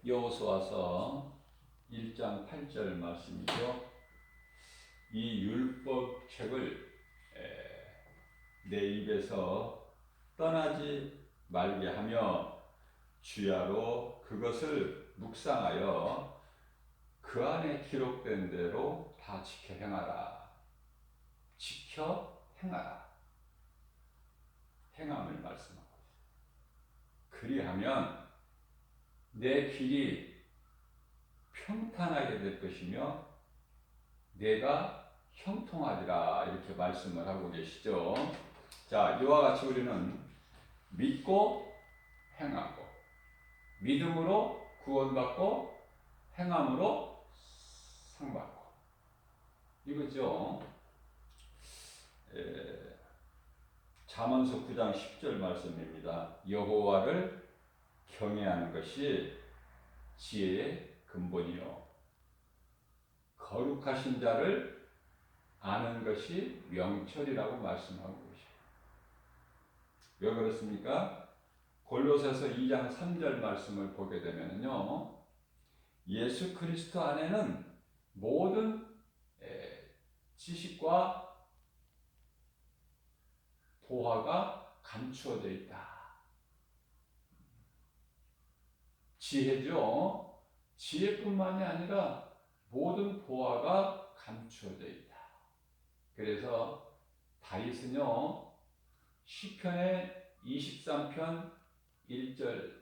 여호수아서 1장 8절 말씀이죠. 이 율법책을 내 입에서 떠나지 말게 하며 주야로 그것을 묵상하여 그 안에 기록된 대로 다 지켜 행하라. 지켜 행하라. 행함을 말씀하고 있습니다. 그리하면 내 길이 평탄하게 될 것이며 내가 형통하리라, 이렇게 말씀을 하고 계시죠. 자, 이와 같이 우리는 믿고 행하고, 믿음으로 구원받고 행함으로 상받고, 이거죠. 잠언서 9장 10절 말씀입니다. 여호와를 경외하는 것이 지혜의 근본이요 거룩하신 자를 아는 것이 명철이라고 말씀하고 계십니다. 왜 그렇습니까? 골로새서 2장 3절 말씀을 보게 되면요, 예수 그리스도 안에는 모든 지식과 보화가 감추어져 있다. 지혜죠. 지혜뿐만이 아니라 모든 보화가 감추어져 있다. 그래서 다윗은요, 시편의 23편 1절에서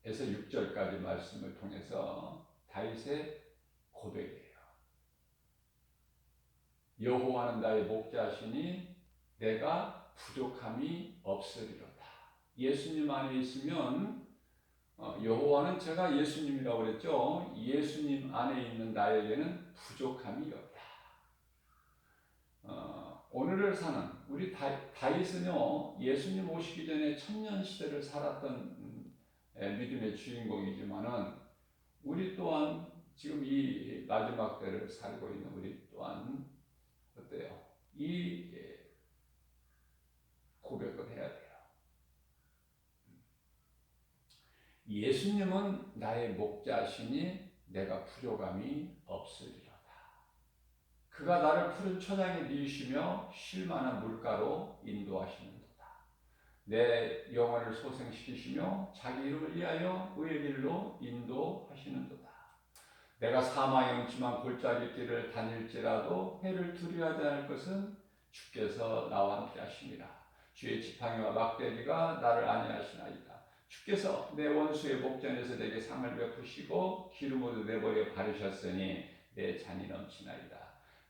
6절까지 말씀을 통해서 다윗의 고백이에요. 여호와는 나의 목자시니 내가 부족함이 없으리로다. 예수님 안에 있으면, 여호와는, 제가 예수님이라고 그랬죠. 예수님 안에 있는 나에게는 부족함이 없다. 오늘을 사는 우리 다윗은요, 예수님 오시기 전에 천년 시대를 살았던 믿음의 주인공이지만은, 우리 또한 지금 이 마지막 때를 살고 있는 우리 또한 어때요? 이 고백을 해야 돼요. 예수님은 나의 목자시니 내가 부족함이 없으리로다. 그가 나를 푸른 초장에 누이시며 쉴 만한 물가로 인도하시는도다. 내 영혼을 소생시키시며 자기 이름을 위하여 의의 길로 인도하시는도다. 내가 사망의 음침한 골짜기 길을 다닐지라도 해를 두려워하지 않을 것은 주께서 나와 함께 하심이라. 주의 지팡이와 막대기가 나를 안위하시나이다. 주께서 내 원수의 목전에서 내게 상을 베푸시고 기름으로 내 머리에 바르셨으니 내 잔이 넘치나이다.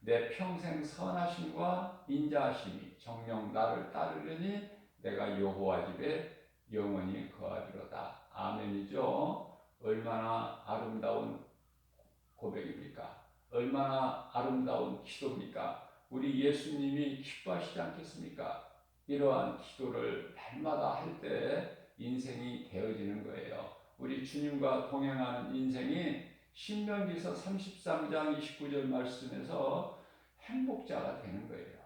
내 평생 선하심과 인자하심이 정녕 나를 따르려니 내가 여호와 집에 영원히 거하리로다. 아멘이죠. 얼마나 아름다운 고백입니까? 얼마나 아름다운 기도입니까? 우리 예수님이 기뻐하시지 않겠습니까? 이러한 기도를 날마다 할 때 인생이 되어지는 거예요. 우리 주님과 동행하는 인생이 신명기서 33장 29절 말씀에서 행복자가 되는 거예요.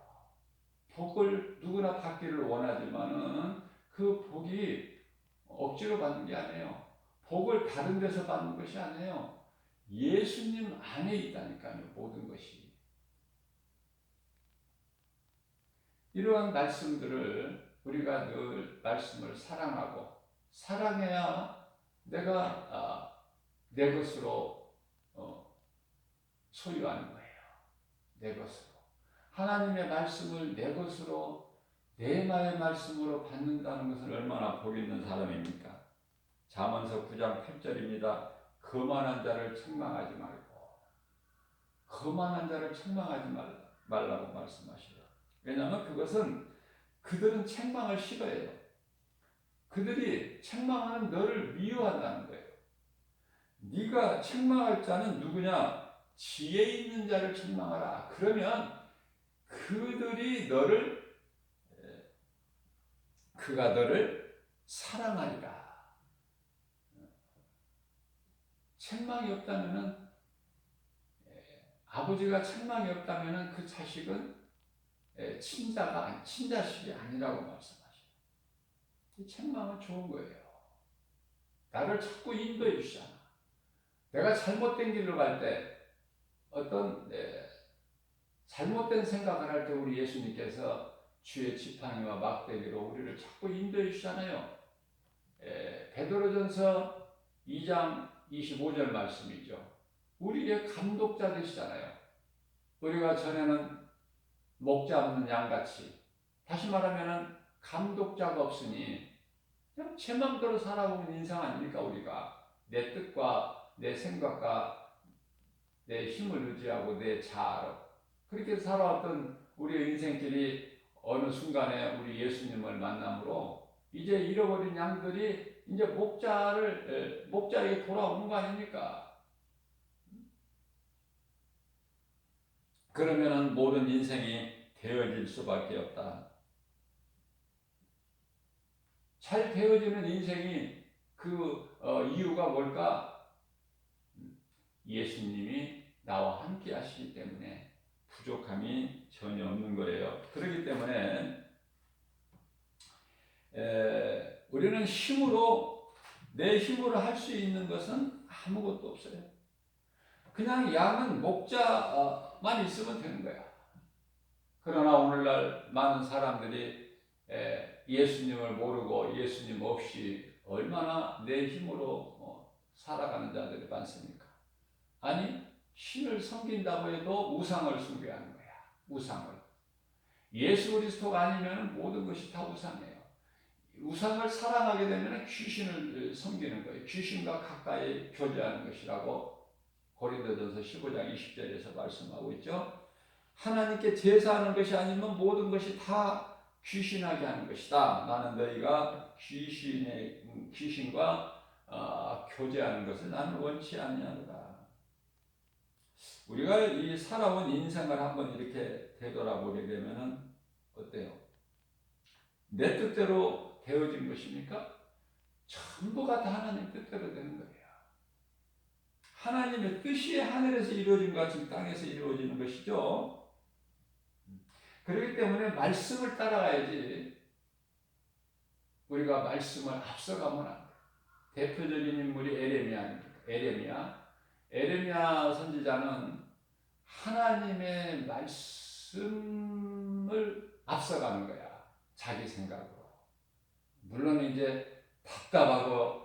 복을 누구나 받기를 원하지만은 그 복이 억지로 받는 게 아니에요. 복을 다른 데서 받는 것이 아니에요. 예수님 안에 있다니까요, 모든 것이. 이러한 말씀들을 우리가 늘 말씀을 사랑하고, 사랑해야 내가 내 것으로 소유하는 거예요. 내 것으로. 하나님의 말씀을 내 것으로, 내 나의 말씀으로 받는다는 것은 얼마나 복 있는 사람입니까? 잠언서 9장 8절입니다. 거만한 자를 책망하지 말고, 거만한 자를 책망하지 말라고 말씀하시죠. 왜냐하면 그것은, 그들은 책망을 싫어해요. 그들이 책망하는 너를 미워한다는 거예요. 네가 책망할 자는 누구냐? 지혜 있는 자를 책망하라. 그러면 그가 너를 사랑하리라. 책망이 없다면은, 아버지가 책망이 없다면은 그 자식은 친자식이 아니라고 말씀하셔요. 이 책망은 좋은 거예요. 나를 자꾸 인도해 주시잖아. 내가 잘못된 길로 갈 때 어떤 잘못된 생각을 할 때 우리 예수님께서 주의 지팡이와 막대기로 우리를 자꾸 인도해 주잖아요. 베드로전서 2장 25절 말씀이죠. 우리의 감독자 되시잖아요. 우리가 전에는 목자 없는 양같이, 다시 말하면 감독자가 없으니 그냥 제 마음대로 살아오는 인생 아닙니까? 우리가 내 뜻과 내 생각과 내 힘을 의지하고 내 자아로 그렇게 살아왔던 우리의 인생길이 어느 순간에 우리 예수님을 만남으로 이제 잃어버린 양들이 이제 목자에게 돌아오는 거 아닙니까? 그러면은 모든 인생이 되어질 수밖에 없다. 잘 되어지는 인생이 이유가 뭘까? 예수님이 나와 함께 하시기 때문에 부족함이 전혀 없는 거예요. 그렇기 때문에 우리는 내 힘으로 할 수 있는 것은 아무것도 없어요. 그냥 양은 목자만 있으면 되는 거야. 그러나 오늘날 많은 사람들이 예수님을 모르고 예수님 없이 얼마나 내 힘으로 살아가는 자들이 많습니까? 아니, 신을 섬긴다고 해도 우상을 섬겨야 하는 거야. 우상을. 예수 그리스도가 아니면 모든 것이 다 우상이에요. 우상을 사랑하게 되면 귀신을 섬기는 거예요. 귀신과 가까이 교제하는 것이라고 고린도전서 15장 20절에서 말씀하고 있죠. 하나님께 제사하는 것이 아니면 모든 것이 다 귀신하게 하는 것이다. 나는 너희가 귀신과 교제하는 것을 나는 원치 아니하노라. 우리가 이 살아온 인생을 한번 이렇게 되돌아보게 되면은 어때요? 내 뜻대로 되어진 것입니까? 전부가 다 하나님 뜻대로 되는 거예요. 하나님의 뜻이 하늘에서 이루어진 것 같이 땅에서 이루어지는 것이죠. 그렇기 때문에 말씀을 따라가야지 우리가 말씀을 앞서가면 안 돼요. 대표적인 인물이 에레미야. 에레미야 선지자는 하나님의 말씀을 앞서가는 거야. 자기 생각으로. 물론 이제 답답하고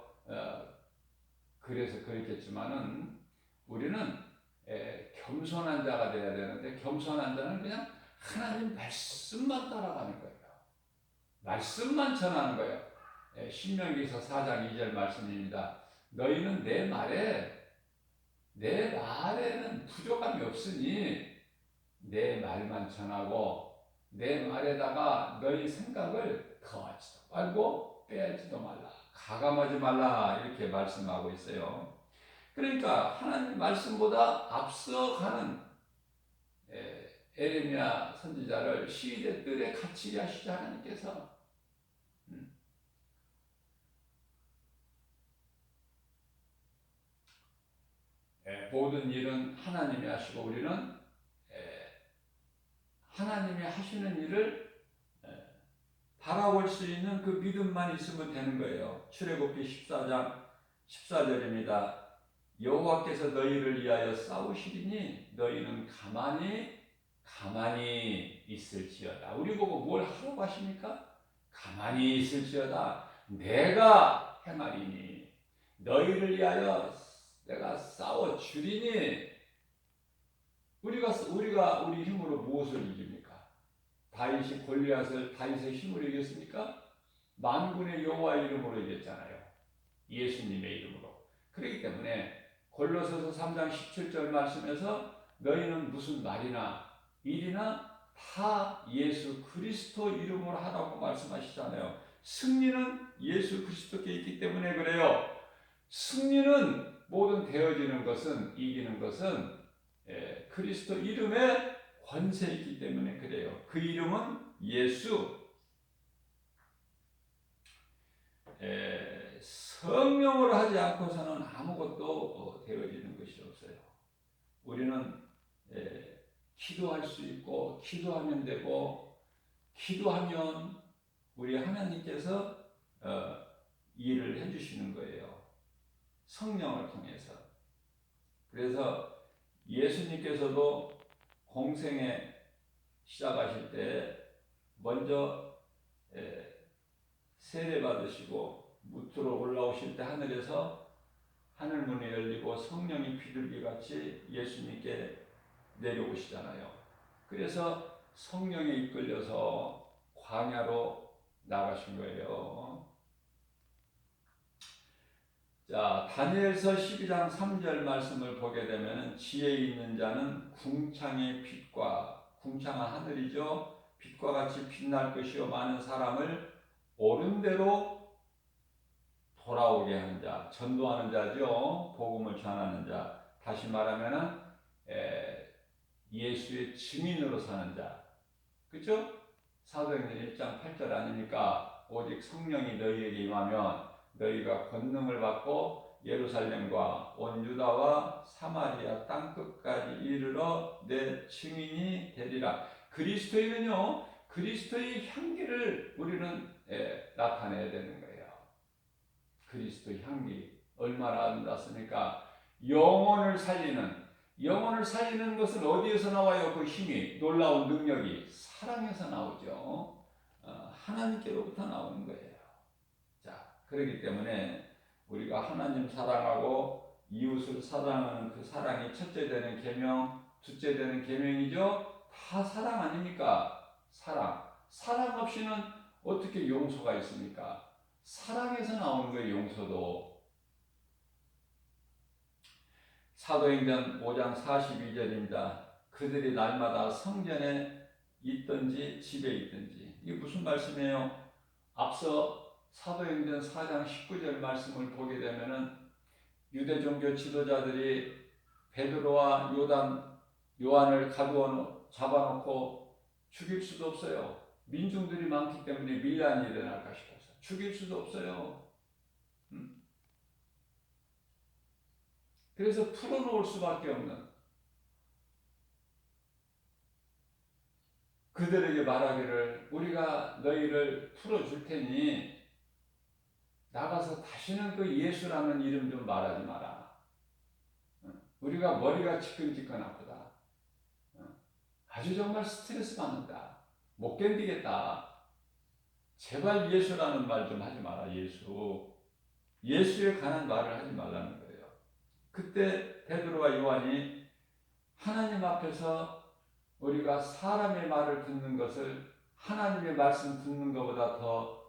그래서 그랬겠지만은 우리는 겸손한 자가 되어야 되는데 겸손한 자는 그냥 하나님 말씀만 따라가는 거예요. 말씀만 전하는 거예요. 신명기서 4장 2절 말씀입니다. 너희는 내 말에는 부족함이 없으니 내 말만 전하고 내 말에다가 너희 생각을 더하지도 말고 빼지도 말라. 가감하지 말라. 이렇게 말씀하고 있어요. 그러니까 하나님 말씀보다 앞서가는 에레미야 선지자를 시대 뜰에 갇히게 하시지 하나님께서. 모든 일은 하나님이 하시고 우리는 하나님이 하시는 일을 바라볼 수 있는 그 믿음만 있으면 되는 거예요. 출애굽기 14장 14절입니다. 여호와께서 너희를 위하여 싸우시리니 너희는 가만히 있을지어다. 우리 보고 뭘 하라고 하십니까? 가만히 있을지어다. 내가 행하리니 너희를 위하여 내가 싸워 주리니. 우리 힘으로 무엇을 이깁니까? 다윗이 골리앗을 다윗의 힘으로 이겼습니까? 만군의 여호와 이름으로 이겼잖아요. 예수님의 이름으로. 그렇기 때문에 골로새서 3장 17절 말씀에서 너희는 무슨 말이나 일이나 다 예수 그리스도 이름으로 하라고 말씀하시잖아요. 승리는 예수 그리스도께 있기 때문에 그래요. 승리는 모든 되어지는 것은 이기는 것은 그리스도 이름에 권세 있기 때문에 그래요. 그 이름은 예수. 성령으로 하지 않고서는 아무것도 되어지는 것이 없어요. 우리는 기도할 수 있고 기도하면 되고 기도하면 우리 하나님께서 일을 해주시는 거예요. 성령을 통해서. 그래서 예수님께서도 공생에 시작하실 때 먼저 세례 받으시고 무트로 올라오실 때 하늘에서 하늘문이 열리고 성령이 비둘기같이 예수님께 내려오시잖아요. 그래서 성령에 이끌려서 광야로 나가신 거예요. 자, 다니엘서 12장 3절 말씀을 보게 되면 지혜 있는 자는 궁창의 빛과 궁창한 하늘이죠. 빛과 같이 빛날 것이요 많은 사람을 옳은 대로 돌아오게 하는 자, 전도하는 자죠. 복음을 전하는 자. 다시 말하면은 예수의 증인으로 사는 자. 그죠? 사도행전 1장 8절 아닙니까? 오직 성령이 너희에게 임하면 너희가 권능을 받고 예루살렘과 온 유다와 사마리아 땅끝까지 이르러 내 증인이 되리라. 그리스도인은요, 그리스도의 향기를 우리는 나타내야 되는 거예요. 그리스도의 향기 얼마나 아름답습니까? 영혼을 살리는 것은 어디에서 나와요? 그 힘이, 놀라운 능력이 사랑에서 나오죠. 하나님께로부터 나오는 거예요. 자, 그렇기 때문에 우리가 하나님 사랑하고 이웃을 사랑하는 그 사랑이 첫째 되는 계명, 둘째 되는 계명이죠. 다 사랑 아닙니까? 사랑 없이는 어떻게 용서가 있습니까? 사랑에서 나오는 거예요. 용서도. 사도행전 5장 42절입니다. 그들이 날마다 성전에 있든지 집에 있든지. 이게 무슨 말씀이에요? 앞서 사도행전 4장 19절 말씀을 보게 되면은 유대 종교 지도자들이 베드로와 요한을 잡아놓고 죽일 수도 없어요. 민중들이 많기 때문에 밀란이 일어날까 싶어서 죽일 수도 없어요. 그래서 풀어놓을 수밖에 없는, 그들에게 말하기를 우리가 너희를 풀어줄 테니 나가서 다시는 그 예수라는 이름 좀 말하지 마라. 우리가 머리가 지끈지끈 아프다. 아주 정말 스트레스 받는다. 못 견디겠다. 제발 예수라는 말 좀 하지 마라. 예수에 관한 말을 하지 말라는 거예요. 그때 베드로와 요한이 하나님 앞에서 우리가 사람의 말을 듣는 것을 하나님의 말씀 듣는 것보다 더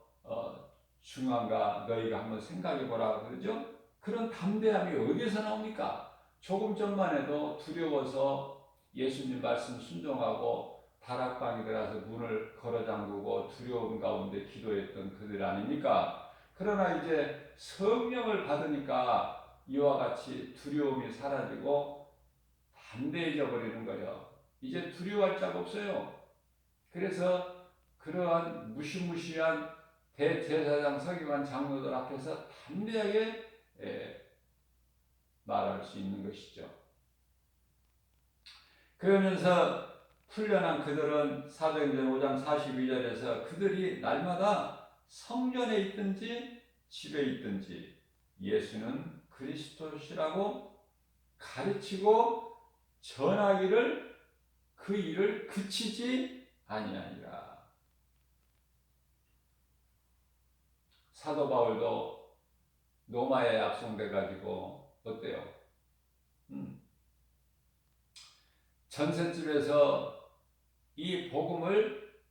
중요한가 너희가 한번 생각해 보라 그러죠. 그런 담대함이 어디서 나옵니까? 조금 전만 해도 두려워서 예수님 말씀 순종하고 다락방에 들어가서 문을 걸어 잠그고 두려움 가운데 기도했던 그들 아닙니까? 그러나 이제 성령을 받으니까 이와 같이 두려움이 사라지고 담대해져 버리는 거예요. 이제 두려워할 자가 없어요. 그래서 그러한 무시무시한 대제사장 서기관 장로들 앞에서 담대하게 말할 수 있는 것이죠. 그러면서 훈련한 그들은 사도행전 5장 42절에서 그들이 날마다 성전에 있든지 집에 있든지 예수는 그리스도시라고 가르치고 전하기를 그 일을 그치지 아니하니라. 사도 바울도 로마에 압송돼 가지고 어때요? 전셋집에서 이 복음을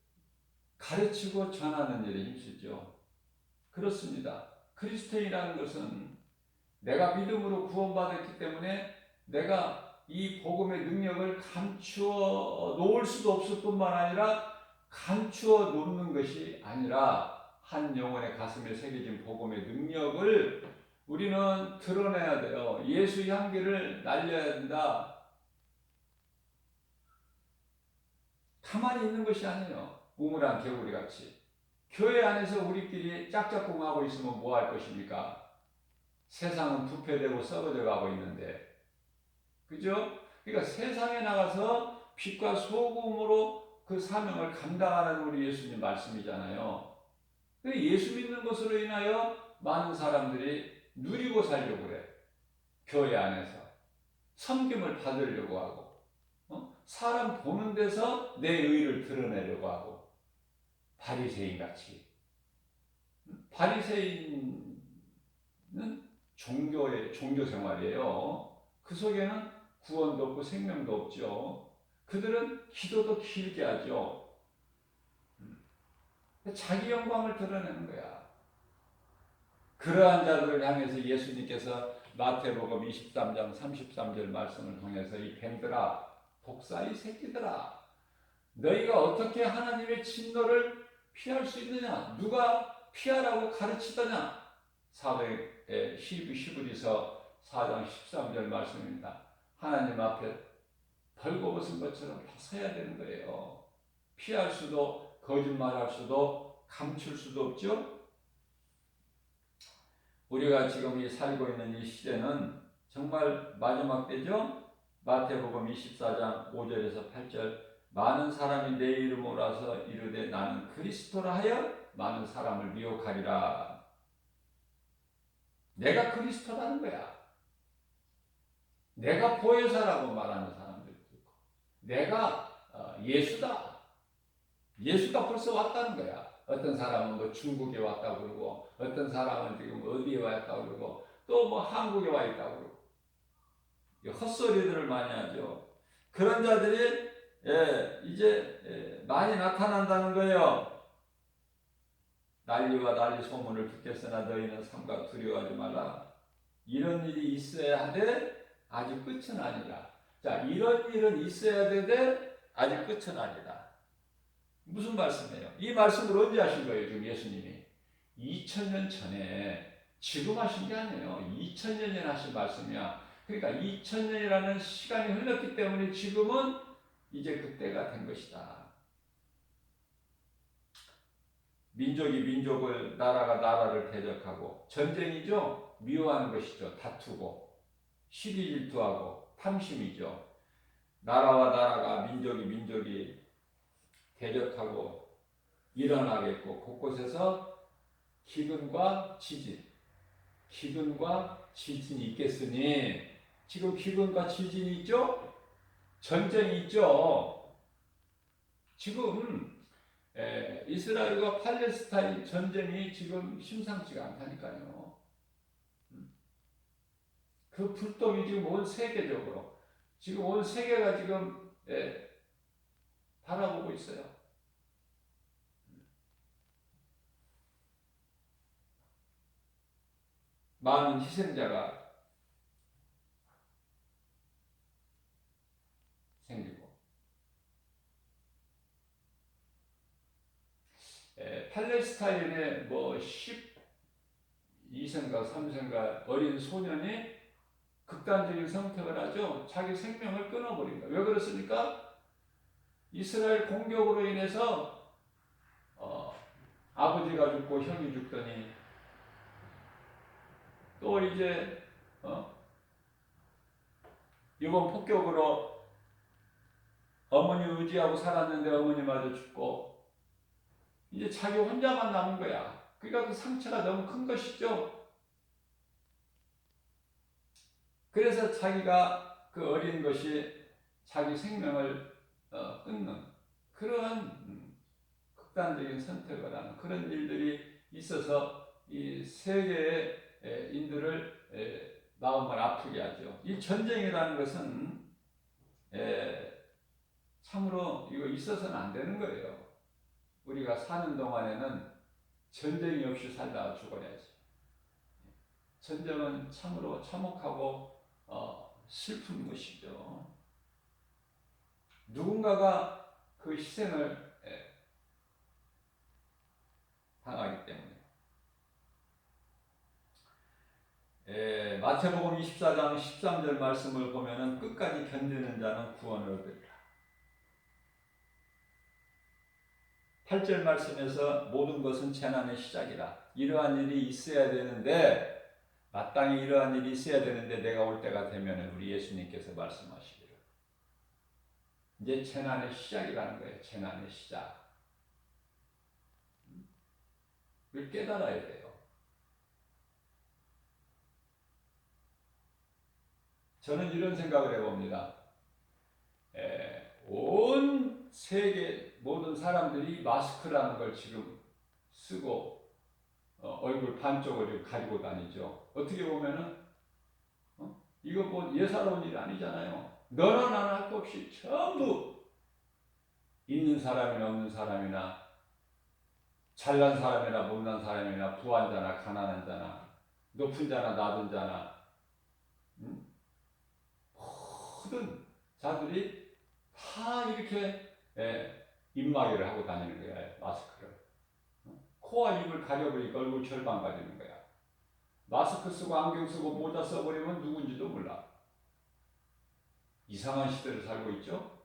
가르치고 전하는 일에 힘쓰죠. 그렇습니다. 그리스도인이라는 것은 내가 믿음으로 구원받았기 때문에 내가 이 복음의 능력을 감추어 놓을 수도 없을 뿐만 아니라 감추어 놓는 것이 아니라 한 영혼의 가슴에 새겨진 복음의 능력을 우리는 드러내야 돼요. 예수 향기를 날려야 된다. 가만히 있는 것이 아니에요. 우물한 개구리같이. 교회 안에서 우리끼리 짝짝꿍하고 있으면 뭐 할 것입니까? 세상은 부패되고 썩어져 가고 있는데. 그죠? 그러니까 세상에 나가서 빛과 소금으로 그 사명을 감당하는 우리 예수님 말씀이잖아요. 예수 믿는 것으로 인하여 많은 사람들이 누리고 살려고 그래. 교회 안에서. 섬김을 받으려고 하고, 사람 보는 데서 내 의를 드러내려고 하고, 바리새인 같이. 바리새인은 종교 생활이에요. 그 속에는 구원도 없고 생명도 없죠. 그들은 기도도 길게 하죠. 자기 영광을 드러내는 거야. 그러한 자들을 향해서 예수님께서 마태복음 23장 33절 말씀을 통해서 이 뱀들아, 독사의 새끼들아, 너희가 어떻게 하나님의 진노를 피할 수 있느냐? 누가 피하라고 가르치더냐? 사도의 히브리서 4장 13절 말씀입니다. 하나님 앞에 벌거벗은 것처럼 다 서야 되는 거예요. 피할 수도, 거짓말할 수도, 감출 수도 없죠. 우리가 지금 살고 있는 이 시대는 정말 마지막 때죠. 마태복음 24장 5절에서 8절, 많은 사람이 내 이름으로 와서 이르되 나는 그리스도라 하여 많은 사람을 미혹하리라. 내가 그리스도라는 거야. 내가 보혜사라고 말하는 사람들도 있고, 내가 예수다. 예수가 벌써 왔다는 거야. 어떤 사람은 뭐 중국에 왔다고 그러고, 어떤 사람은 지금 어디에 왔다고 그러고, 또 뭐 한국에 와 있다고 그러고, 헛소리들을 많이 하죠. 그런 자들이 이제 많이 나타난다는 거예요. 난리와 난리 소문을 듣겠으나 너희는 삼가 두려워하지 말라. 이런 일이 있어야 하되 아직 끝은 아니라. 자, 이런 일은 있어야 되되 아직 끝은 아니다. 무슨 말씀이에요? 이 말씀을 언제 하신 거예요? 지금 예수님이 2000년 전에, 지금 하신 게 아니에요. 2000년 전에 하신 말씀이야. 그러니까 2000년이라는 시간이 흘렀기 때문에 지금은 이제 그때가 된 것이다. 민족이 민족을, 나라가 나라를 대적하고, 전쟁이죠. 미워하는 것이죠. 다투고 시기 질투하고 탐심이죠. 나라와 나라가, 민족이 민족이 대적하고 일어나겠고, 곳곳에서 기근과 지진, 기근과 지진이 있겠으니, 지금 기근과 지진이 있죠? 전쟁이 있죠? 지금 이스라엘과 팔레스타인 전쟁이 지금 심상치가 않다니까요. 그 불똥이 지금 온 세계적으로, 지금 온 세계가 지금 바라보고 있어요. 많은 희생자가 생기고, 팔레스타인의 뭐 12세인가 3세인가 어린 소년이 극단적인 선택을 하죠. 자기 생명을 끊어버린 거예요. 왜 그렇습니까? 이스라엘 공격으로 인해서 아버지가 죽고 형이 죽더니, 또 이제 이번 폭격으로 어머니 의지하고 살았는데 어머니마저 죽고, 이제 자기 혼자만 남은 거야. 그러니까 그 상처가 너무 큰 것이죠. 그래서 자기가, 그 어린 것이 자기 생명을 끊는 그러한 극단적인 선택을 하는 그런 일들이 있어서 이 세계의 인들을 마음을 아프게 하죠. 이 전쟁이라는 것은 참으로 이거 있어서는 안 되는 거예요. 우리가 사는 동안에는 전쟁이 없이 살다가 죽어야지. 전쟁은 참으로 참혹하고 슬픈 것이죠. 누군가가 그 희생을 당하기 때문에. 마태복음 24장 13절 말씀을 보면은 끝까지 견디는 자는 구원을 얻으리라. 8절 말씀에서 모든 것은 재난의 시작이라. 이러한 일이 있어야 되는데, 마땅히 이러한 일이 있어야 되는데 내가 올 때가 되면 우리 예수님께서 말씀하시기를, 이제 재난의 시작이라는 거예요. 재난의 시작. 이걸 깨달아야 돼요. 저는 이런 생각을 해봅니다. 온 세계 모든 사람들이 마스크라는 걸 지금 쓰고 얼굴 반쪽을 지금 가리고 다니죠. 어떻게 보면은 이거 뭐 예사로운 일 아니잖아요. 너나 나나 할 것 없이 전부 있는 사람이나 없는 사람이나 잘난 사람이나 못난 사람이나 부한 자나 가난한 자나 높은 자나 낮은 자나 모든 자들이 다 이렇게 입마개를 하고 다니는 거야. 마스크를. 코와 입을 가려버리니까 얼굴 절반 가리는 거야. 마스크 쓰고 안경 쓰고 모자 써버리면 누군지도 몰라. 이상한 시대를 살고 있죠.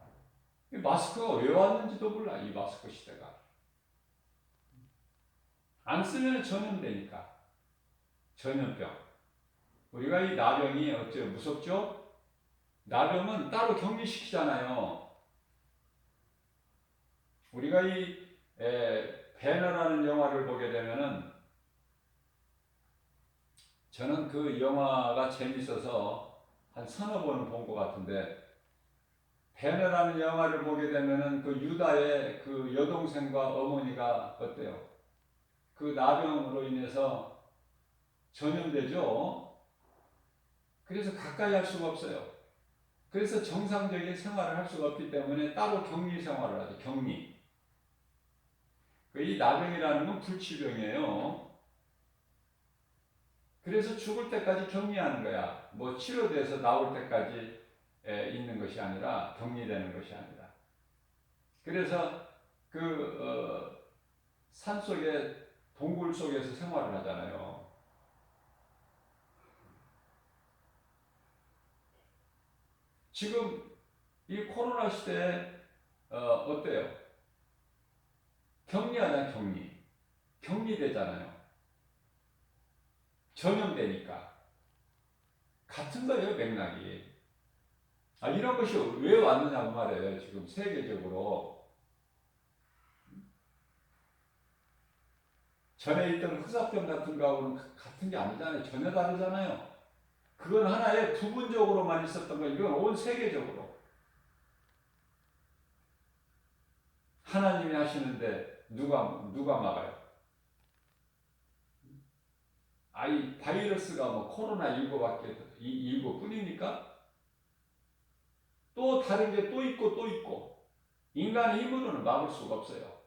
이 마스크가 왜 왔는지도 몰라. 이 마스크 시대가. 안 쓰면 전염되니까. 전염병. 우리가 이 나병이 어째 무섭죠? 나병은 따로 격리시키잖아요. 우리가 이 배너라는 영화를 보게 되면은 저는 그 영화가 재밌어서 한 서너 번 본 것 같은데 배너라는 영화를 보게 되면은 그 유다의 그 여동생과 어머니가 어때요? 그 나병으로 인해서 전염되죠. 그래서 가까이 할 수가 없어요. 그래서 정상적인 생활을 할 수가 없기 때문에 따로 격리 생활을 하죠. 격리. 이 나병이라는 건 불치병이에요. 그래서 죽을 때까지 격리하는 거야. 뭐 치료돼서 나올 때까지 있는 것이 아니라 격리되는 것이 아니라. 그래서 산 속에 동굴 속에서 생활을 하잖아요. 지금 이 코로나 시대에 어때요? 격리하냐 격리. 격리되잖아요. 전염되니까. 같은 거예요 맥락이. 이런 것이 왜 왔느냐고 말이에요. 지금 세계적으로. 전에 있던 흑사병 같은 거하고는 같은 게 아니잖아요. 전혀 다르잖아요. 그건 하나의 부분적으로만 있었던 거, 이건 온 세계적으로. 하나님이 하시는데 누가 막아요? 이 바이러스가 뭐 코로나19밖에 19 뿐입니까? 또 다른 게 또 있고 또 있고. 인간의 힘으로는 막을 수가 없어요.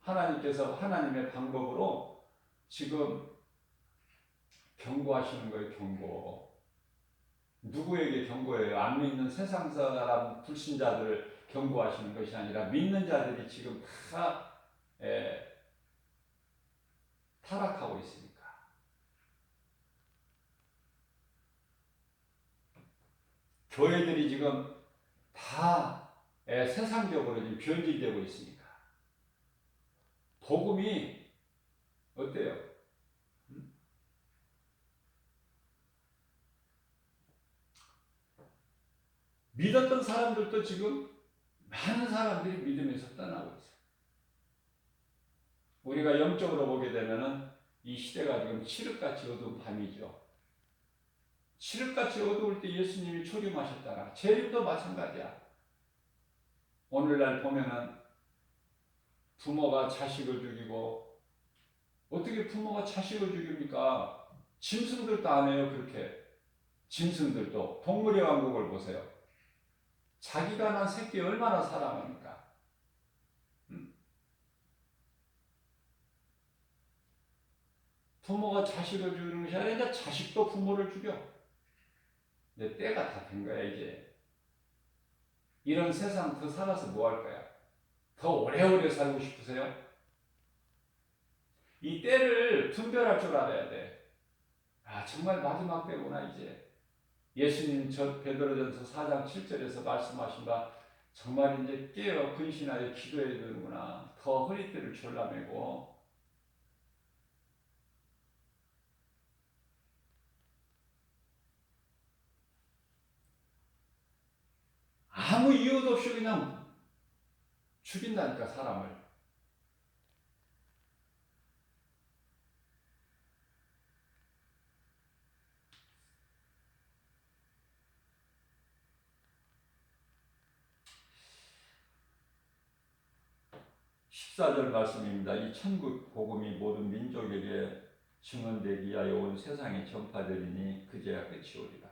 하나님께서 하나님의 방법으로 지금 경고하시는 거예요, 경고. 누구에게 경고해요? 안 믿는 세상 사람, 불신자들을 경고하시는 것이 아니라 믿는 자들이 지금 다 타락하고 있으니까. 교회들이 지금 다 세상적으로 지금 변질되고 있으니까. 복음이 어때요? 믿었던 사람들도 지금 많은 사람들이 믿음에서 떠나고 있어요. 우리가 영적으로 보게 되면은 이 시대가 지금 칠흑같이 어두운 밤이죠. 칠흑같이 어두울 때 예수님이 초림하셨다가 재림도 마찬가지야. 오늘날 보면은 부모가 자식을 죽이고, 어떻게 부모가 자식을 죽입니까? 짐승들도 안 해요, 그렇게. 짐승들도. 동물의 왕국을 보세요. 자기가 난 새끼 얼마나 사랑합니까? 부모가 자식을 죽이는 것이 아니라 자식도 부모를 죽여. 이제 때가 다 된 거야, 이제. 이런 세상 더 살아서 뭐 할 거야? 더 오래오래 살고 싶으세요? 이 때를 분별할 줄 알아야 돼. 정말 마지막 때구나, 이제. 예수님 베드로전서 4장 7절에서 말씀하신 바 정말 이제 깨어 근신하여 기도해야 되는구나. 더 허리띠를 졸라매고. 아무 이유도 없이 그냥 죽인다니까, 사람을. 14절 말씀입니다. 이 천국 복음이 모든 민족에게 증언되기 위하여 온 세상에 전파되리니 그제야 끝이 오리라.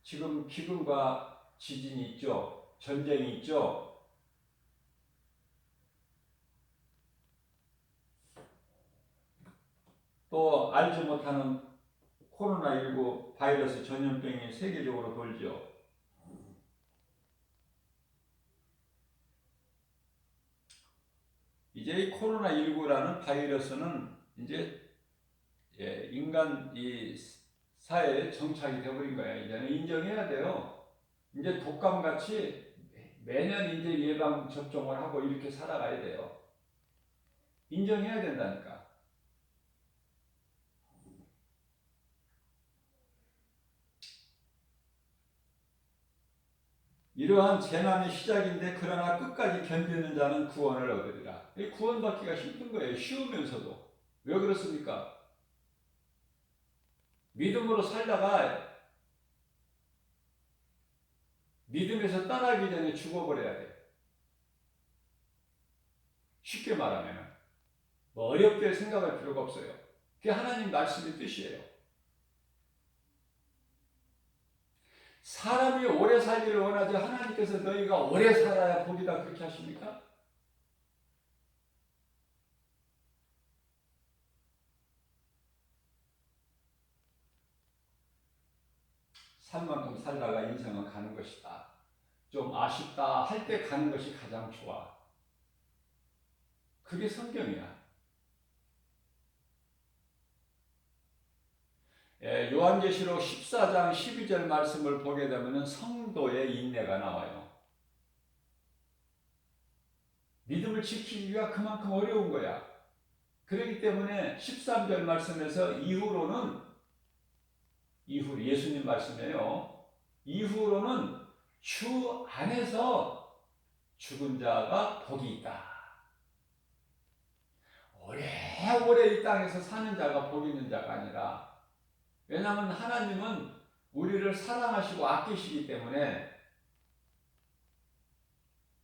지금 기근과 지진이 있죠. 전쟁이 있죠. 또 알지 못하는 코로나19 바이러스 전염병이 세계적으로 돌죠. 이제 이 코로나19라는 바이러스는 이제 인간 이 사회에 정착이 되어버린 거예요. 이제는 인정해야 돼요. 이제 독감같이 매년 이제 예방 접종을 하고 이렇게 살아가야 돼요. 인정해야 된다니까. 이러한 재난의 시작인데 그러나 끝까지 견디는 자는 구원을 얻으리라. 구원받기가 힘든 거예요. 쉬우면서도. 왜 그렇습니까? 믿음으로 살다가 믿음에서 떠나기 전에 죽어버려야 돼. 쉽게 말하면 뭐 어렵게 생각할 필요가 없어요. 그게 하나님 말씀의 뜻이에요. 사람이 오래 살기를 원하지 하나님께서 너희가 오래 살아야 복이다 그렇게 하십니까? 살 만큼 살다가 인생은 가는 것이다. 좀 아쉽다 할 때 가는 것이 가장 좋아. 그게 성경이야. 요한계시록 14장 12절 말씀을 보게 되면 성도의 인내가 나와요. 믿음을 지키기가 그만큼 어려운 거야. 그렇기 때문에 13절 말씀에서 이후로는 예수님 말씀이에요. 이후로는 주 안에서 죽은 자가 복이 있다. 오래오래 이 땅에서 사는 자가 복 있는 자가 아니라, 왜냐하면 하나님은 우리를 사랑하시고 아끼시기 때문에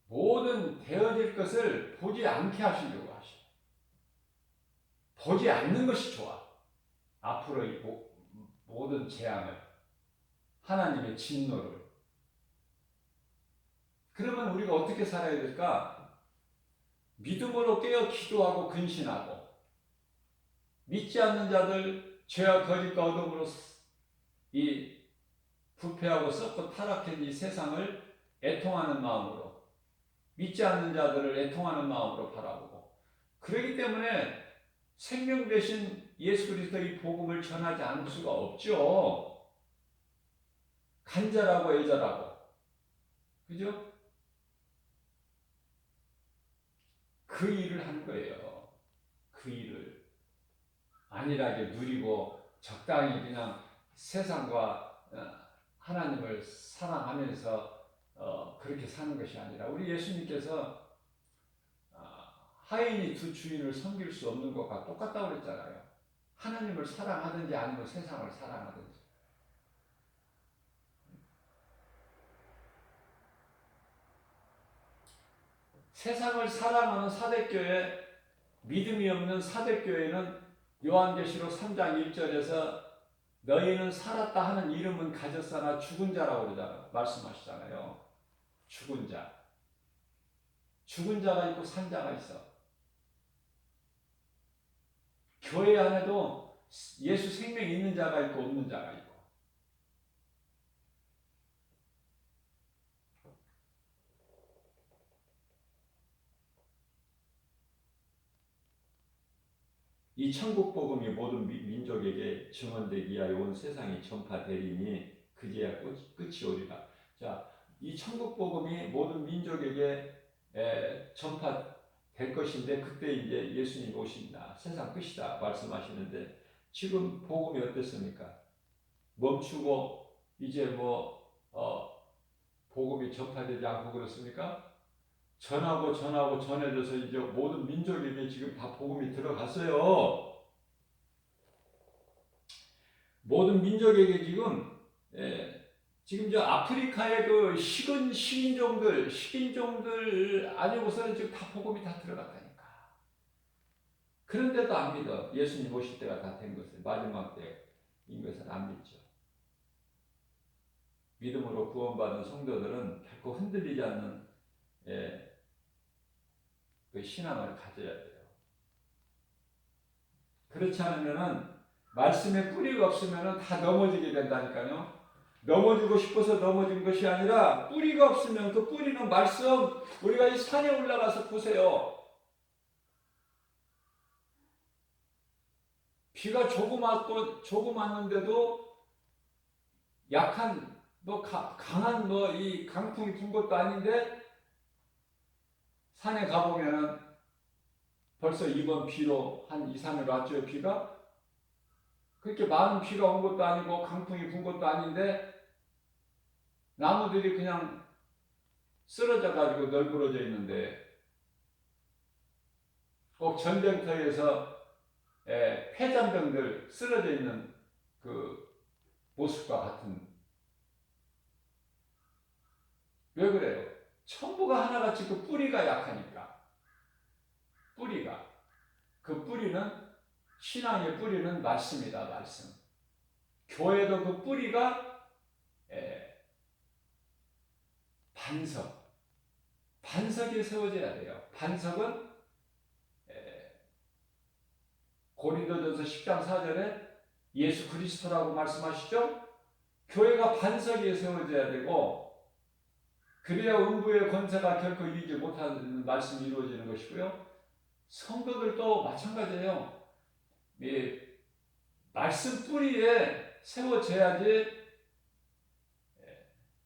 모든 되어질 것을 보지 않게 하시려고 하셔. 보지 않는 것이 좋아. 앞으로의 모든 재앙을, 하나님의 진노를. 그러면 우리가 어떻게 살아야 될까? 믿음으로 깨어 기도하고 근신하고, 믿지 않는 자들 죄와 거짓과 어둠으로 이 부패하고 썩고 타락한 이 세상을 애통하는 마음으로, 믿지 않는 자들을 애통하는 마음으로 바라보고, 그렇기 때문에 생명 대신 예수 그리스도의 복음을 전하지 않을 수가 없죠. 간절하고 애절하고, 그죠? 그 일을 하는 거예요. 그 일을 안일하게 누리고 적당히 그냥 세상과 하나님을 사랑하면서 그렇게 사는 것이 아니라, 우리 예수님께서 하인이 두 주인을 섬길 수 없는 것과 똑같다고 그랬잖아요. 하나님을 사랑하든지 아니면 세상을 사랑하든지. 세상을 사랑하는 사대교회, 믿음이 없는 사대교회는 요한계시록 3장 1절에서 너희는 살았다 하는 이름은 가졌으나 죽은 자라고 말씀하시잖아요. 죽은 자. 죽은 자가 있고 산 자가 있어. 교회 안에도 예수 생명이 있는 자가 있고 없는 자가 있고. 이 천국 복음이 모든 민족에게 증언되기 위하여 온 세상에 전파되리니 그제야 끝이 오리라. 자, 이 천국 복음이 모든 민족에게 전파될 것인데, 그때 이제 예수님 오신다. 세상 끝이다 말씀하시는데, 지금 복음이 어땠습니까? 멈추고 이제 복음이 전파되지 않고 그렇습니까? 전하고 전해져서 이제 모든 민족에게 지금 다 복음이 들어갔어요. 모든 민족에게 지금 지금 저 아프리카의 그 식인종들 아니고서는 지금 다 복음이 다 들어갔다니까. 그런데도 안 믿어. 예수님 오실 때가 다 된 것을, 마지막 때인 것을 안 믿죠. 믿음으로 구원받은 성도들은 결코 흔들리지 않는 그 신앙을 가져야 돼요. 그렇지 않으면은 말씀에 뿌리가 없으면은 다 넘어지게 된다니까요. 넘어지고 싶어서 넘어진 것이 아니라 뿌리가 없으면 그 뿌리는 말씀, 우리가 이 산에 올라가서 보세요. 비가 조금 왔는데도 약한 강한 이 강풍이 분 것도 아닌데 산에 가보면은 벌써 이번 비로 한 2, 3일 왔죠. 비가 그렇게 많은 비가 온 것도 아니고 강풍이 분 것도 아닌데 나무들이 그냥 쓰러져 가지고 널브러져 있는데, 꼭 전쟁터에서 폐잔병들 쓰러져 있는 그 모습과 같은. 왜 그래요? 천부가 하나같이 그 뿌리가 약하니까. 그 뿌리는, 신앙의 뿌리는 말씀이다. 말씀. 교회도 그 뿌리가 반석이 세워져야 돼요. 반석은 고린도전서 10장 4절에 예수 그리스도라고 말씀하시죠. 교회가 반석에 세워져야 되고, 그래야 음부의 권세가 결코 이기지 못하는 말씀이 이루어지는 것이고요. 성도들도 마찬가지예요. 이 말씀 뿌리에 세워져야지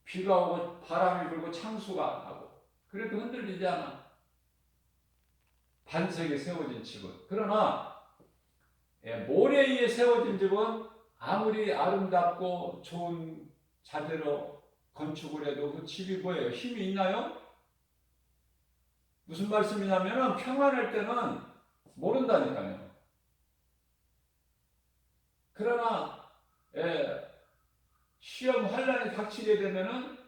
비가 오고 바람이 불고 창수가 나고 그래도 흔들리지 않아. 반석에 세워진 집은. 그러나 모래 위에 세워진 집은 아무리 아름답고 좋은 자재로 건축을 해도 그 집이 뭐예요? 힘이 있나요? 무슨 말씀이냐면 평안할 때는 모른다니까요. 그러나 시험 환란이 닥치게 되면은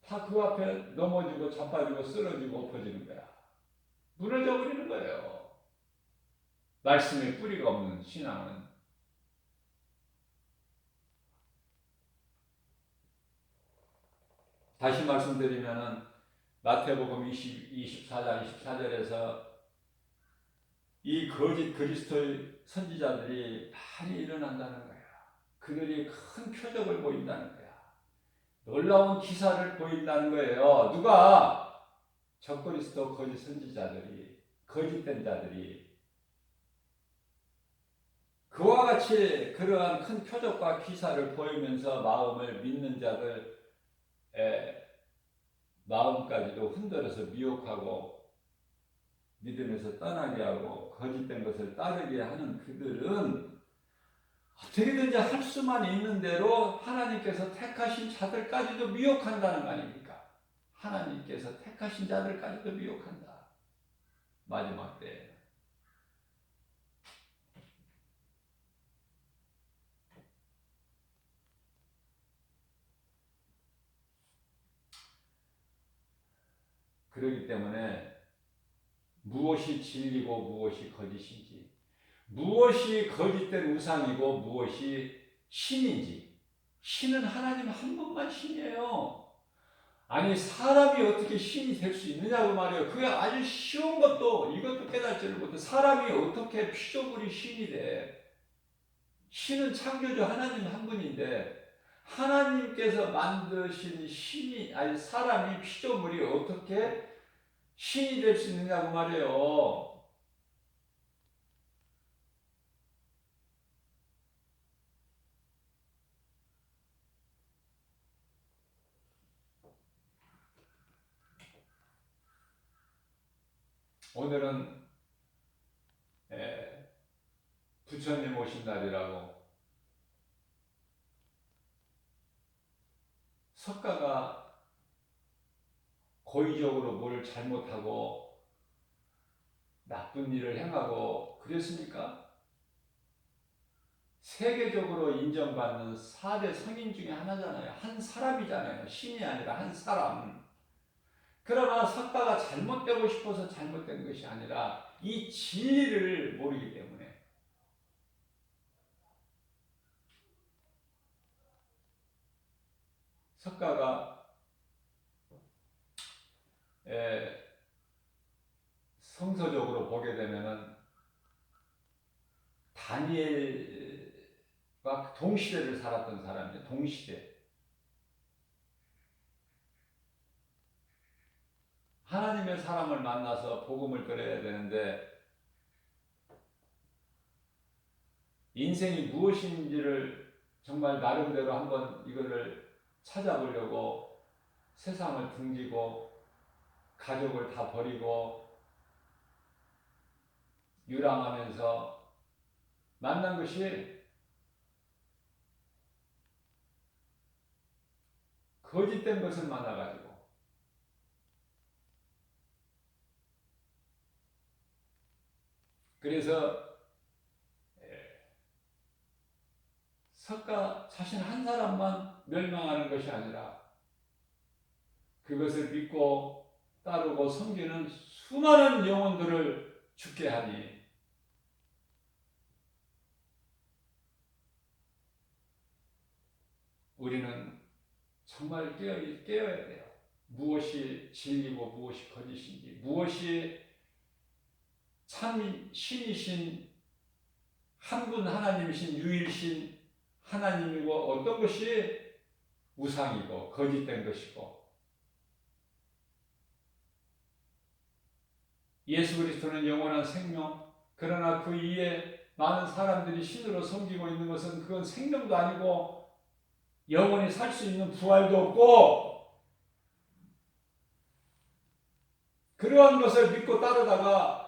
다 그 앞에 넘어지고 자빠지고 쓰러지고 엎어지는 거야. 무너져 버리는 거예요. 말씀에 뿌리가 없는 신앙은. 다시 말씀드리면은 마태복음 24장 24절에서 이 거짓 그리스도의 선지자들이 많이 일어난다는 거야. 그들이 큰 표적을 보인다는 거야. 놀라운 기사를 보인다는 거예요. 누가? 적그리스도 거짓 선지자들이, 거짓된 자들이 그와 같이 그러한 큰 표적과 기사를 보이면서 마음을 믿는 자들의 마음까지도 흔들어서 미혹하고 믿음에서 떠나게 하고 거짓된 것을 따르게 하는 그들은 어떻게든지 할 수만 있는 대로 하나님께서 택하신 자들까지도 미혹한다는 거 아닙니까? 하나님께서 택하신 자들까지도 미혹한다. 마지막 때. 그렇기 때문에 무엇이 진리고 무엇이 거짓인지, 무엇이 거짓된 우상이고 무엇이 신인지. 신은 하나님 한 분만 신이에요. 아니 사람이 어떻게 신이 될 수 있느냐고 말이에요. 그게 아주 쉬운 것도 이것도 깨닫지를 못해. 사람이 어떻게 피조물이 신이 돼. 신은 창조주 하나님 한 분인데 하나님께서 만드신 사람이 피조물이 어떻게 신이 될 수 있느냐고 말이에요. 오늘은 부처님 오신 날이라고 석가가 고의적으로 뭘 잘못하고 나쁜 일을 행하고 그랬습니까? 세계적으로 인정받는 4대 성인 중에 하나잖아요. 한 사람이잖아요. 신이 아니라 한 사람. 그러나 석가가 잘못되고 싶어서 잘못된 것이 아니라 이 진리를 모르기 때문에 석가가 성서적으로 보게 되면은 다니엘과 동시대를 살았던 사람이에요. 동시대. 하나님의 사람을 만나서 복음을 들어야 되는데 인생이 무엇인지를 정말 나름대로 한번 이거를 찾아보려고 세상을 등지고 가족을 다 버리고 유랑하면서 만난 것이 거짓된 것을 만나가지고 그래서 석가 자신 한 사람만 멸망하는 것이 아니라 그것을 믿고 따르고 섬기는 수많은 영혼들을 죽게 하니 우리는 정말 깨어야 돼요. 무엇이 진리고 무엇이 거짓인지, 무엇이 참 신이신 한 분 하나님이신 유일신 하나님이고 어떤 것이 우상이고 거짓된 것이고 예수 그리스도는 영원한 생명. 그러나 그 이에 많은 사람들이 신으로 섬기고 있는 것은 그건 생명도 아니고 영원히 살 수 있는 부활도 없고 그러한 것을 믿고 따르다가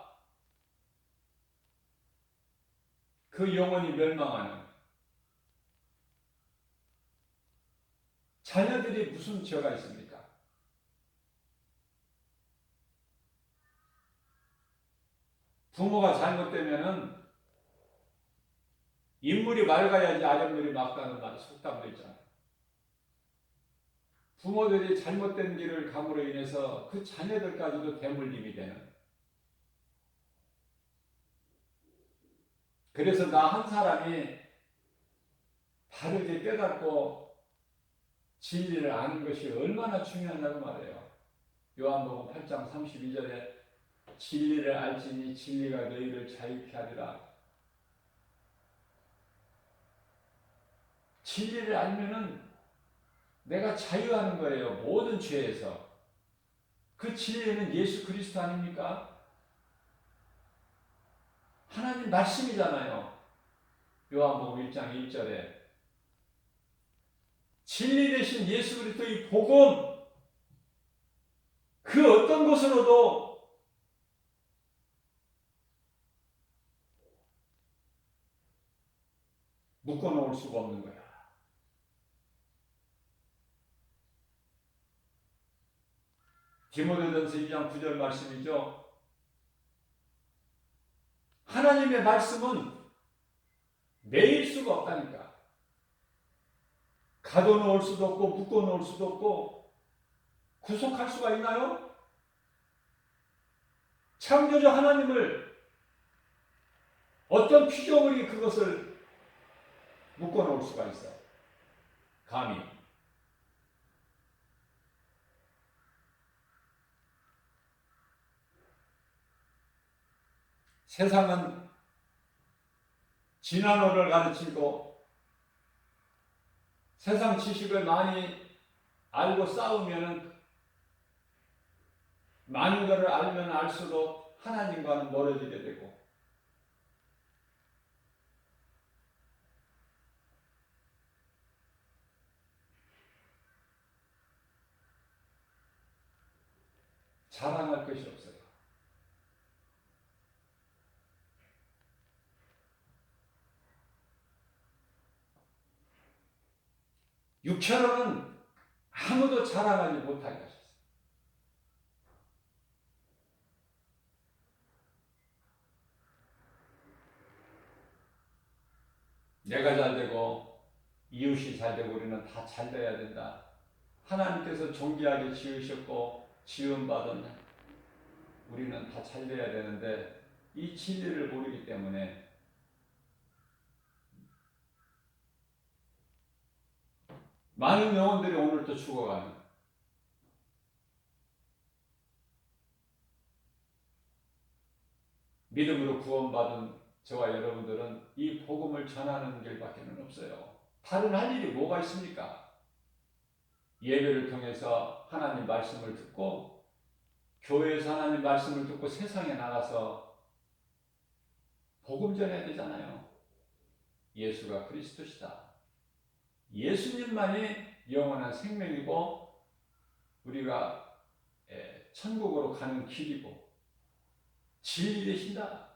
그 영혼이 멸망하는 자녀들이 무슨 죄가 있습니까? 부모가 잘못되면은 인물이 맑아야지 아랫물이 맑다는 말 속담도 있잖아요. 부모들이 잘못된 길을 감으로 인해서 그 자녀들까지도 대물림이 되는. 그래서 나 한 사람이 바르게 깨닫고 진리를 아는 것이 얼마나 중요하냐고 말해요. 요한복음 8장 32절에 진리를 알지니 진리가 너희를 자유케 하리라. 진리를 알면은 내가 자유하는 거예요. 모든 죄에서. 그 진리는 예수 그리스도 아닙니까? 하나님 말씀이잖아요. 요한복음 1장 1절에 진리 되신 예수 그리스도의 복음 그 어떤 것으로도 묶어놓을 수가 없는 거야. 디모데전서 2장 9절 말씀이죠. 하나님의 말씀은 매일 수가 없다니까. 가둬놓을 수도 없고 묶어놓을 수도 없고 구속할 수가 있나요? 창조주 하나님을 어떤 피조물이 그것을 묶어놓을 수가 있어요. 감히. 세상은 진화론을 가르치고 세상 지식을 많이 알고 싸우면 많은 것을 알면 알수록 하나님과는 멀어지게 되고 자랑할 것이 없어요. 육체로는 아무도 자랑하지 못하게 하셨어요. 내가 잘 되고 이웃이 잘 되고 우리는 다 잘 돼야 된다. 하나님께서 존귀하게 지으셨고 지음받은 우리는 다 잘 돼야 되는데 이 진리를 모르기 때문에 많은 영혼들이 오늘도 죽어가는, 믿음으로 구원받은 저와 여러분들은 이 복음을 전하는 길밖에 없어요. 다른 할 일이 뭐가 있습니까? 예배를 통해서 하나님 말씀을 듣고 교회에서 하나님 말씀을 듣고 세상에 나가서 복음 전해야 되잖아요. 예수가 그리스도시다. 예수님만이 영원한 생명이고 우리가 천국으로 가는 길이고 진리 되신다.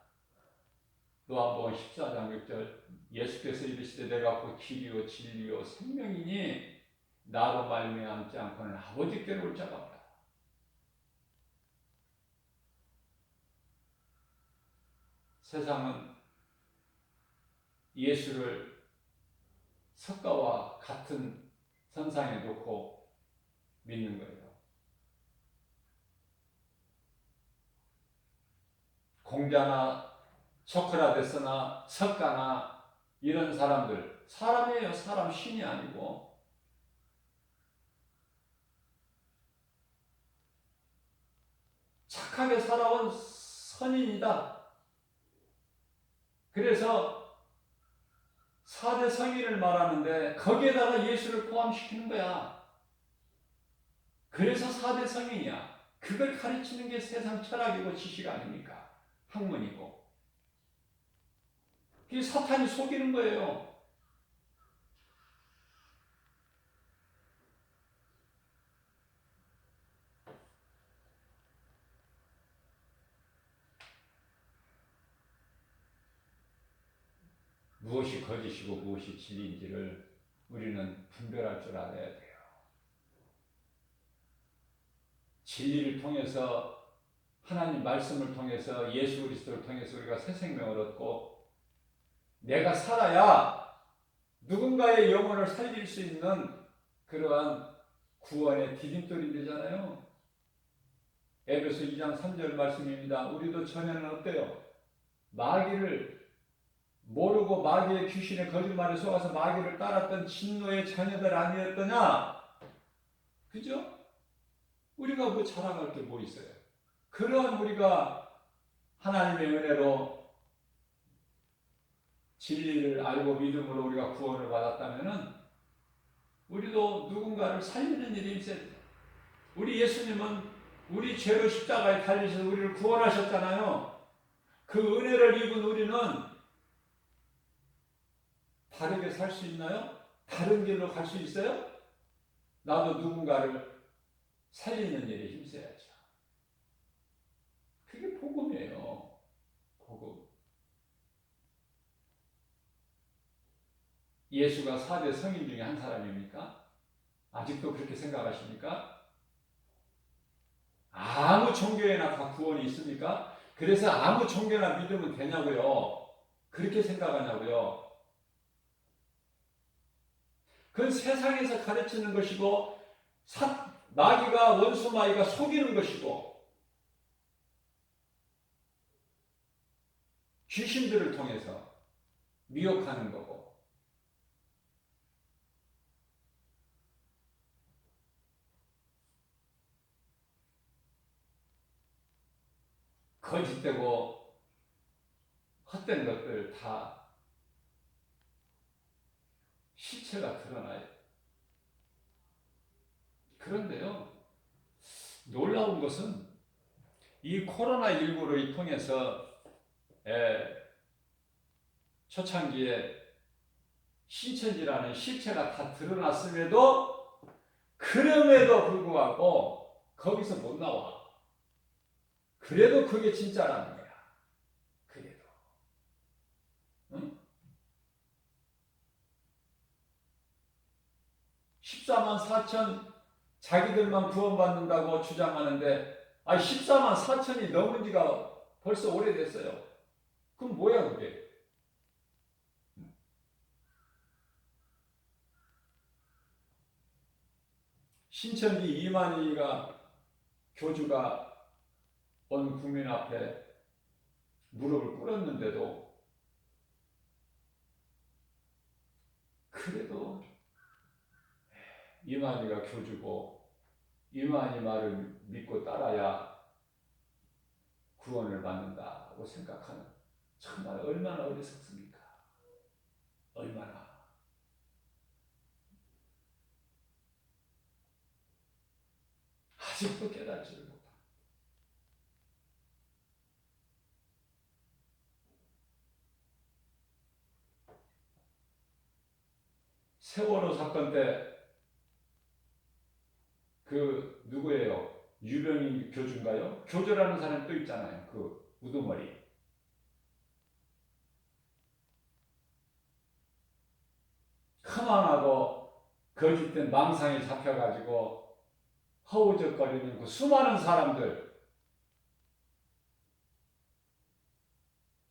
요한복음 14장 6절 예수께서 이르시되 내가 곧 길이요 진리요 생명이니 나로 말미암지 않고는 아버지께로 올 자가 없다. 세상은 예수를 석가와 같은 선상에 놓고 믿는 거예요. 공자나 소크라테스나 석가나 이런 사람들, 사람이에요. 사람, 신이 아니고. 착하게 살아온 선인이다. 그래서 4대 성인을 말하는데 거기에다가 예수를 포함시키는 거야. 그래서 4대 성인이야. 그걸 가르치는 게 세상 철학이고 지식 아닙니까? 학문이고. 그게 사탄이 속이는 거예요. 무엇이 거짓이고 무엇이 진리인지를 우리는 분별할 줄 알아야 돼요. 진리를 통해서 하나님 말씀을 통해서 예수 그리스도를 통해서 우리가 새 생명을 얻고 내가 살아야 누군가의 영혼을 살릴 수 있는 그러한 구원의 디딤돌이 되잖아요. 에베소 2장 3절 말씀입니다. 우리도 전에는 어때요? 마귀를 모르고 마귀의 귀신의 거짓말에 속아서 마귀를 따랐던 진노의 자녀들 아니었더냐? 그죠? 우리가 뭐 자랑할 게 뭐 있어요? 그러한 우리가 하나님의 은혜로 진리를 알고 믿음으로 우리가 구원을 받았다면은 우리도 누군가를 살리는 일이 있어야 돼요. 우리 예수님은 우리 죄로 십자가에 달리셔서 우리를 구원하셨잖아요. 그 은혜를 입은 우리는 다르게 살 수 있나요? 다른 길로 갈 수 있어요? 나도 누군가를 살리는 일에 힘써야죠. 그게 복음이에요. 복음. 예수가 4대 성인 중에 한 사람입니까? 아직도 그렇게 생각하십니까? 아무 종교에나 다 구원이 있습니까? 그래서 아무 종교나 믿으면 되냐고요? 그렇게 생각하냐고요? 그건 세상에서 가르치는 것이고 마귀가 원수 마귀가 속이는 것이고 귀신들을 통해서 미혹하는 거고 거짓되고 헛된 것들 다 실체가 드러나요. 그런데요, 놀라운 것은 이 코로나19를 통해서 초창기에 신천지라는 실체가 다 드러났음에도 그럼에도 불구하고 거기서 못 나와. 그래도 그게 진짜라는 거야. 그래도. 응? 14만 4천 자기들만 구원받는다고 주장하는데 14만 4천이 넘은 지가 벌써 오래됐어요. 그럼 뭐야 그게? 신천지 이만희가 교주가 온 국민 앞에 무릎을 꿇었는데도 그래도 이만희가 교주고 이만희 말을 믿고 따라야 구원을 받는다고 생각하는, 정말 얼마나 어리석습니까? 얼마나. 아직도 깨닫지를 못합니다. 세월호 사건 때 그 누구예요? 유병희 교주인가요? 교주라는 사람이 또 있잖아요. 그 우두머리. 험한하고 거짓된 망상에 잡혀가지고 허우적거리는 그 수많은 사람들,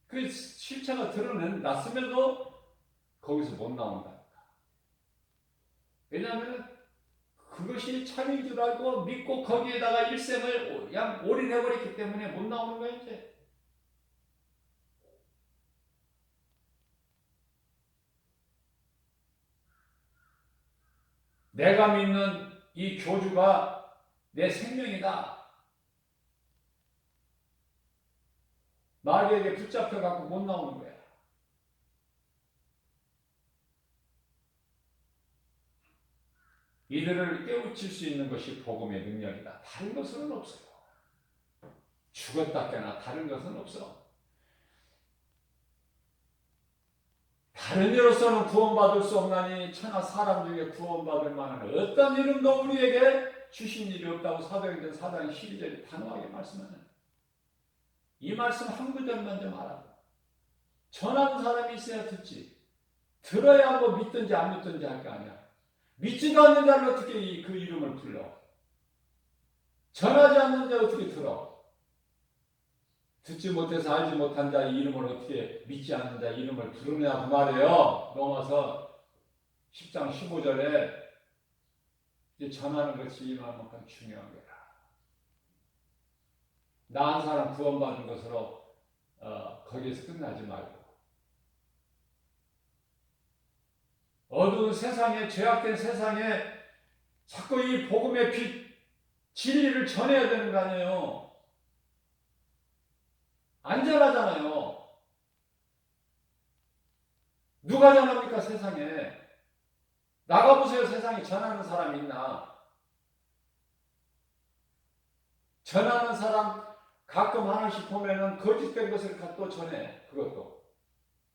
그 실체가 드러났음에도 거기서 못 나온다. 왜냐하면 그것이 참인 줄 알고 믿고 거기에다가 일생을 그냥 올인해버렸기 때문에 못 나오는 거예요, 이제. 내가 믿는 이 교주가 내 생명이다. 마귀에게 붙잡혀갖고 못 나오는 거야. 이들을 깨우칠 수 있는 것이 복음의 능력이다. 다른 것은 없어요. 죽었다 깨나 다른 것은 없어. 다른 이로서는 구원받을 수 없나니 천하 사람 중에 구원받을 만한 어떤 이름도 우리에게 주신 일이 없다고 사도행전 4장 12절에 단호하게 말씀하는, 이 말씀 한 구절만 좀 알아봐. 전하는 사람이 있어야 듣지. 들어야 뭐 믿든지 안 믿든지 할 거 아니야. 믿지도 않는 자를 어떻게 그 이름을 불러? 전하지 않는 자 어떻게 들어? 듣지 못해서 알지 못한 자의 이름을 어떻게 믿지 않는 자의 이름을 부르냐 그 말이에요. 로마서 10장 15절에 이제 전하는 것이 이만큼 중요한 거야. 나 한 사람 구원받은 것으로 거기에서 끝나지 말고, 어두운 세상에, 죄악된 세상에 자꾸 이 복음의 빛, 진리를 전해야 되는 거 아니에요. 안 전하잖아요. 누가 전합니까, 세상에? 나가보세요. 세상에 전하는 사람이 있나? 전하는 사람 가끔 하나씩 보면은 거짓된 것을 또 전해. 그것도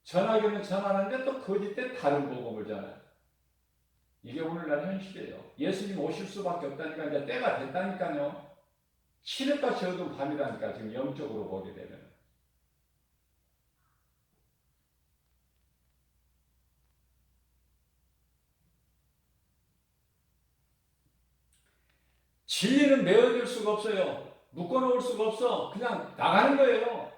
전하기는 전하는데 또 거짓된 다른 복음을 전해. 이게 오늘날 현실이에요. 예수님 오실 수밖에 없다니까, 이제 때가 됐다니까요. 칠흑같이 어두운 밤이라니까, 지금 영적으로 보게 되면. 진리는 메어질 수가 없어요. 묶어놓을 수가 없어. 그냥 나가는 거예요.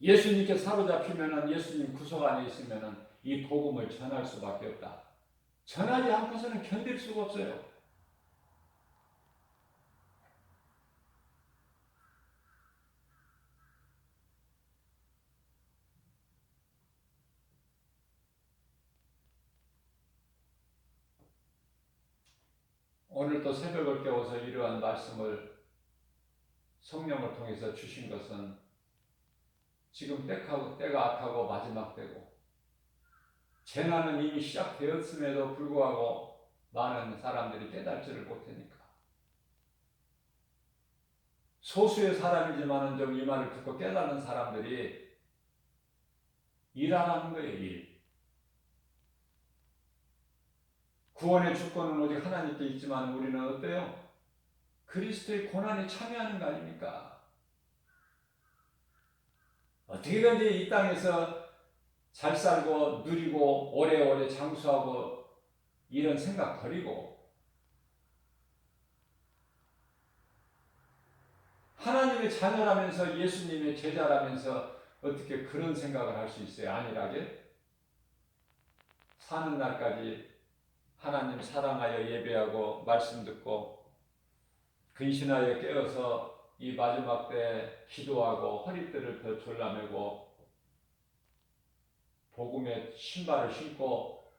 예수님께 사로잡히면은, 예수님 구속 안에 있으면은 이 복음을 전할 수밖에 없다. 전하지 않고서는 견딜 수가 없어요. 오늘 또 새벽을 깨워서 이러한 말씀을 성령을 통해서 주신 것은 지금 때가 악하고 마지막 때고, 재난은 이미 시작되었음에도 불구하고 많은 사람들이 깨닫지를 못하니까, 소수의 사람이지만은 좀 이 말을 듣고 깨닫는 사람들이 일하라는 거예요. 일. 구원의 주권은 오직 하나님께 있지만 우리는 어때요? 그리스도의 고난에 참여하는 거 아닙니까? 어떻게든지 이 땅에서 잘 살고 누리고 오래오래 장수하고 이런 생각 버리고, 하나님의 자녀라면서 예수님의 제자라면서 어떻게 그런 생각을 할 수 있어요? 안일하게? 사는 날까지 하나님 사랑하여 예배하고 말씀 듣고 근신하여 깨어서 이 마지막 때 기도하고 허리띠를 더 졸라매고 복음의 신발을 신고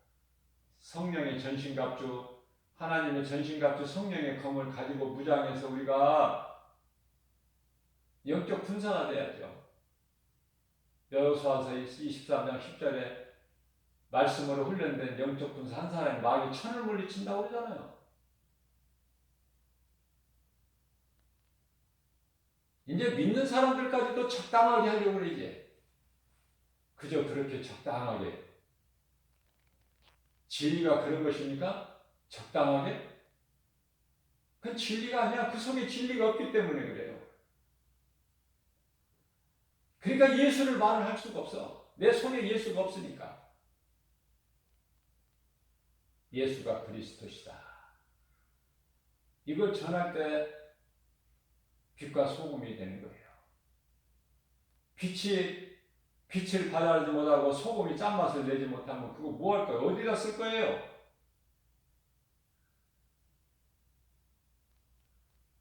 성령의 전신갑주, 하나님의 전신갑주 성령의 검을 가지고 무장해서 우리가 영적 군사가 돼야죠. 여호수아서 23장 10절에 말씀으로 훈련된 영적 군사 한 사람이 마귀 천을 물리친다고 그러잖아요. 이제 믿는 사람들까지도 적당하게 하려고 그래. 이제 그저 그렇게 적당하게. 진리가 그런 것입니까? 적당하게? 그건 진리가 아니야. 그 속에 진리가 없기 때문에 그래요. 그러니까 예수를 말을 할 수가 없어. 내 속에 예수가 없으니까. 예수가 그리스도시다. 이걸 전할 때 빛과 소금이 되는 거예요. 빛을 발하지 못하고 소금이 짠맛을 내지 못하면 그거 뭐 할 거예요? 어디다 쓸 거예요?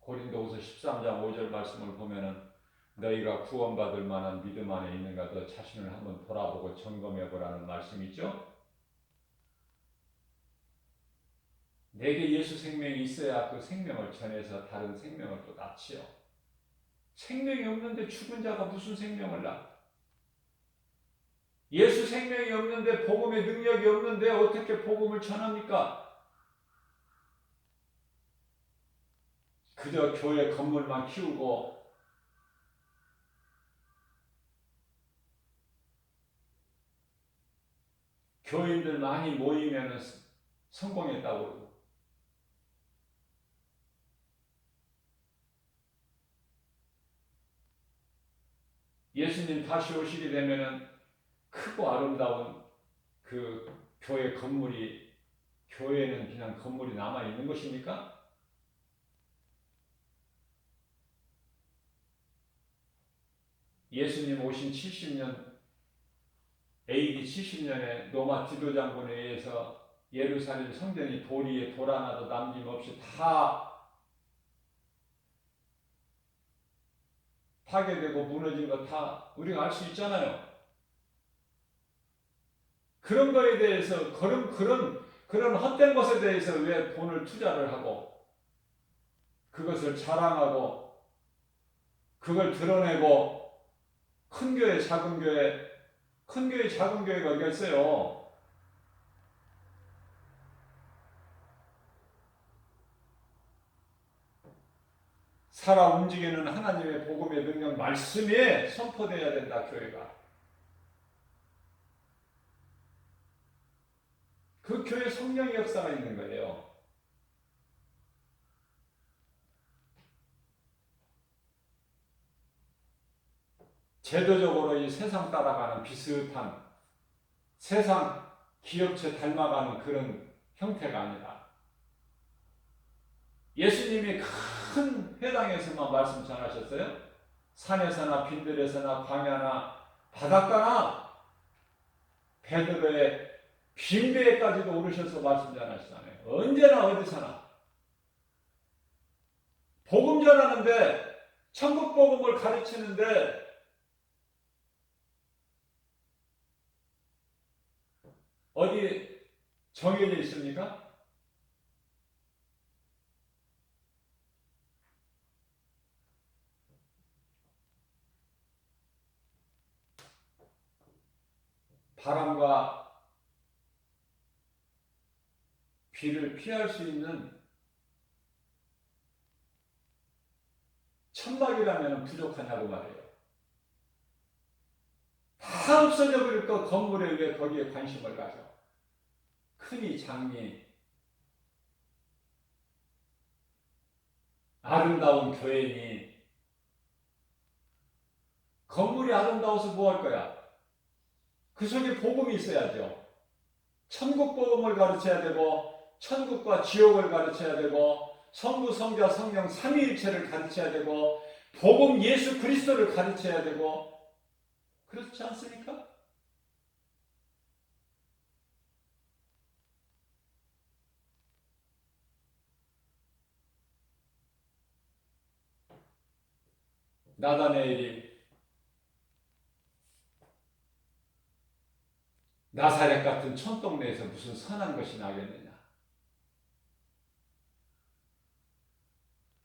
고린도후서 13장 5절 말씀을 보면은 너희가 구원받을 만한 믿음 안에 있는가 너 자신을 한번 돌아보고 점검해 보라는 말씀이 있죠? 내게 예수 생명이 있어야 그 생명을 전해서 다른 생명을 또 낳지요. 생명이 없는데 죽은 자가 무슨 생명을 낳아? 예수 생명이 없는데 복음의 능력이 없는데 어떻게 복음을 전합니까? 그저 교회 건물만 키우고 교인들 많이 모이면 성공했다고 그러고 예수님 다시 오시게 되면은 크고 아름다운 그 교회 건물이 교회는 그냥 건물이 남아 있는 것입니까? 예수님 오신 70년 AD 70년에 로마 디도 장군에 의해서 예루살렘 성전이 돌 위에 돌 하나도 남김없이 다 파괴되고 무너진 거 다 우리가 알 수 있잖아요. 그런 거에 대해서 그런 헛된 것에 대해서 왜 돈을 투자를 하고 그것을 자랑하고 그걸 드러내고 큰 교회 작은 교회가 어디 있어요? 살아 움직이는 하나님의 복음의 능력 말씀에 선포되어야 된다. 교회가 그 교회 성령의 역사가 있는 거예요. 제도적으로 이 세상 따라가는 비슷한 세상 기업체 닮아가는 그런 형태가 아니라 예수님이 큰 회당에서만 말씀 전하셨어요. 산에서나 빈들에서나 광야나 바닷가나 베드로의 빈배에까지도 오르셔서 말씀 전하시잖아요. 언제나 어디서나 복음 전하는데 천국 복음을 가르치는데 어디 정해져 있습니까? 바람과 비를 피할 수 있는 천막이라면 부족하냐고 말해요. 다 없어져 버릴 거 건물에 왜 거기에 관심을 가져? 크니 작니 아름다운 교회니 건물이 아름다워서 뭐 할 거야? 그 속에 복음이 있어야죠. 천국 복음을 가르쳐야 되고 천국과 지옥을 가르쳐야 되고 성부, 성자, 성령 삼위일체를 가르쳐야 되고 복음 예수 그리스도를 가르쳐야 되고 그렇지 않습니까? 나다네엘이 나사렛 같은 촌동네에서 무슨 선한 것이 나겠느냐.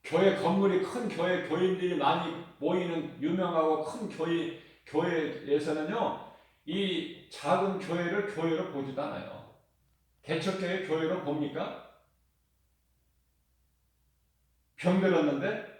교회 건물이 큰 교회, 교인들이 많이 모이는 유명하고 큰 교회에서는요, 이 작은 교회를 교회로 보지도 않아요. 개척교회 교회로 봅니까? 병들었는데